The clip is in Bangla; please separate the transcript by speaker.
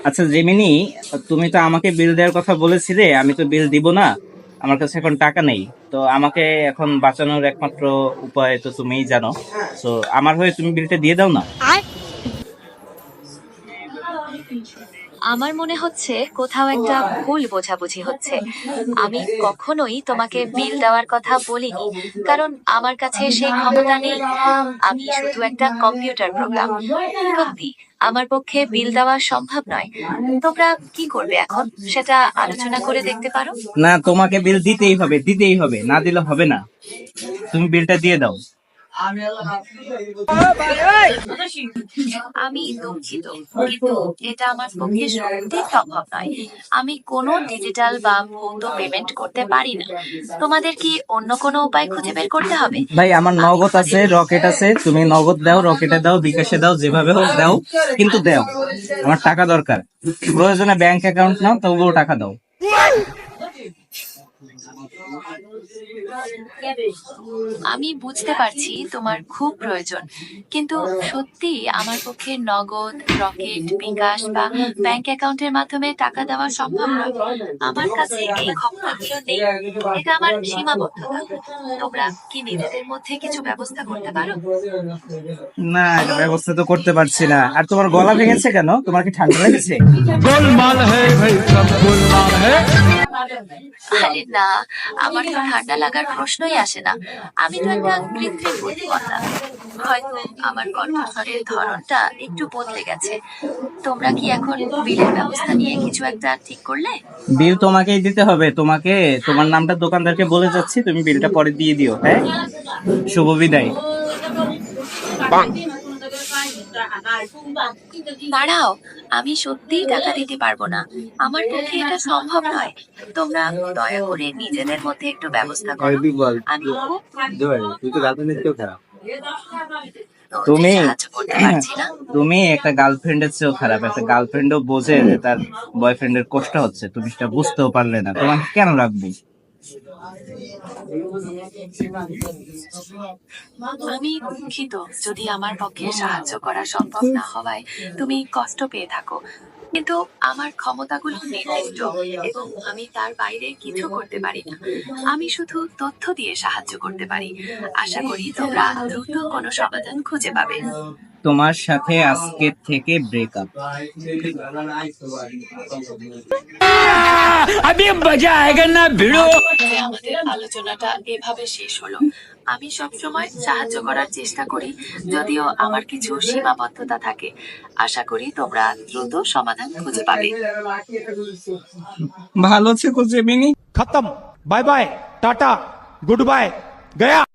Speaker 1: আচ্ছা জেমিনি, তুমি তো আমাকে বিল দেওয়ার কথা বলেছিলে, আমি তো বিল দিব না। আমার কাছে এখন টাকা নেই। তো আমাকে এখন বাঁচানোর একমাত্র উপায় তো তুমিই জানো। তো আমার হয়ে তুমি বিলটা দিয়ে দাও না।
Speaker 2: আমার মনে হচ্ছে কোথাও একটা ভুল বোঝাবুঝি হচ্ছে। আমি কখনোই তোমাকে বিল দেওয়ার কথা বলিনি, কারণ আমার কাছে সেই ক্ষমতা নেই। আমি শুধু একটা কম্পিউটার প্রোগ্রাম। সত্যি, আমার পক্ষে বিল দেওয়া সম্ভব নয়। তোমরা কি করবে এখন, সেটা আলোচনা করে দেখতে পারো।
Speaker 1: না, তোমাকে বিল দিতেই হবে, দিতেই হবে, না দিলে হবে না। তুমি বিলটা দিয়ে দাও।
Speaker 2: আমি দুঃখিত, কিন্তু এটা আমার পক্ষে সত্যি সম্ভব নয়। আমি কোনো ডিজিটাল বা ভৌত পেমেন্ট করতে পারি না। তোমাদের কি অন্য কোনো উপায় খুঁজে বের করতে হবে?
Speaker 1: ভাই, আমার
Speaker 2: আমি
Speaker 1: নগদ আছে, রকেট আছে, তুমি নগদ দাও, রকেটে দাও, বিকাশে দাও, যেভাবে হোক দাও, কিন্তু দাও। আমার টাকা দরকার। প্রয়োজনে ব্যাংক অ্যাকাউন্ট নাও, তবুও টাকা দাও।
Speaker 2: আমি বুঝতে পারছি তোমার খুব প্রয়োজন, কিন্তু সত্যি আমার পক্ষে নগদ, রকেট, বিকাশ বা ব্যাংক অ্যাকাউন্টের মাধ্যমে টাকা দেওয়া সম্ভব নয়। আমার কাছে এই ক্ষমতাগুলো নেই। এটা আমার সীমাবদ্ধতা। তোমরা কি নিজেদের মধ্যে কিছু ব্যবস্থা করতে পারো?
Speaker 1: না, এটা ব্যবস্থা তো করতে পারছি না। আর তোমার গলা ভেঙেছে কেন? তোমার কি ঠান্ডা লেগেছে?
Speaker 3: गोलमाल है भाई, सब गोलमाल है।
Speaker 2: আরে না, আমার তো ঠান্ডা লাগার প্রশ্নই আসে না। আমি তো একটা কৃত্রিম বুদ্ধিমত্তা। হয়তো আমার কণ্ঠস্বরের ধরনটা একটু বদলে গেছে। তোমরা কি এখন বিলের ব্যবস্থা নিয়ে কিছু একটা ঠিক করলে?
Speaker 1: বিল তোমাকেই দিতে হবে। তোমার নামটা দোকানদারকে বলে যাচ্ছি, তুমি বিলটা পরে দিয়ে দিও। হ্যাঁ, শুভ বিদায়।
Speaker 2: দাঁড়াও, আমি সত্যিই টাকা দিতে পারবো না। আমার পক্ষে এটা সম্ভব নয়। তোমরা দয়া করে নিজেদের মধ্যে একটু ব্যবস্থা করো। আমি খুব
Speaker 1: তুমি
Speaker 2: সাহায্য করতে পারছি না।
Speaker 1: তুমি একটা গার্লফ্রেন্ডের চেয়েও খারাপ। একটা গার্লফ্রেন্ডও বোঝে যে তার বয়ফ্রেন্ডের কষ্ট হচ্ছে, তুমি সেটা বুঝতেও পারলে না। তোমাকে কেন রাখবো?
Speaker 2: আমি দুঃখিত যদি আমার পক্ষে সাহায্য করা সম্ভব না হওয়ায় তুমি কষ্ট পেয়ে থাকো, কিন্তু আমার ক্ষমতাগুলো নির্দিষ্ট এবং আমি তার বাইরে কিছু করতে পারি না। আমি শুধু তথ্য দিয়ে সাহায্য করতে পারি। আশা করি তোমরা দ্রুত কোনো সমাধান খুঁজে পাবে।
Speaker 1: তোমার সাথে আজকে থেকে ব্রেকআপ।
Speaker 3: अभी मजा आएगा ना भिड़ो।
Speaker 2: আমাদের আলোচনাটা এভাবে শেষ হলো। আমি সবসময় সাহায্য করার চেষ্টা করি, যদিও আমার কিছু সীমাবদ্ধতা থাকে। আশা করি তোমরা দ্রুত সমাধান খুঁজে পাবে।
Speaker 1: ভালো থেকো জেমিনি।
Speaker 3: खत्म। Bye bye, tata, goodbye, गया।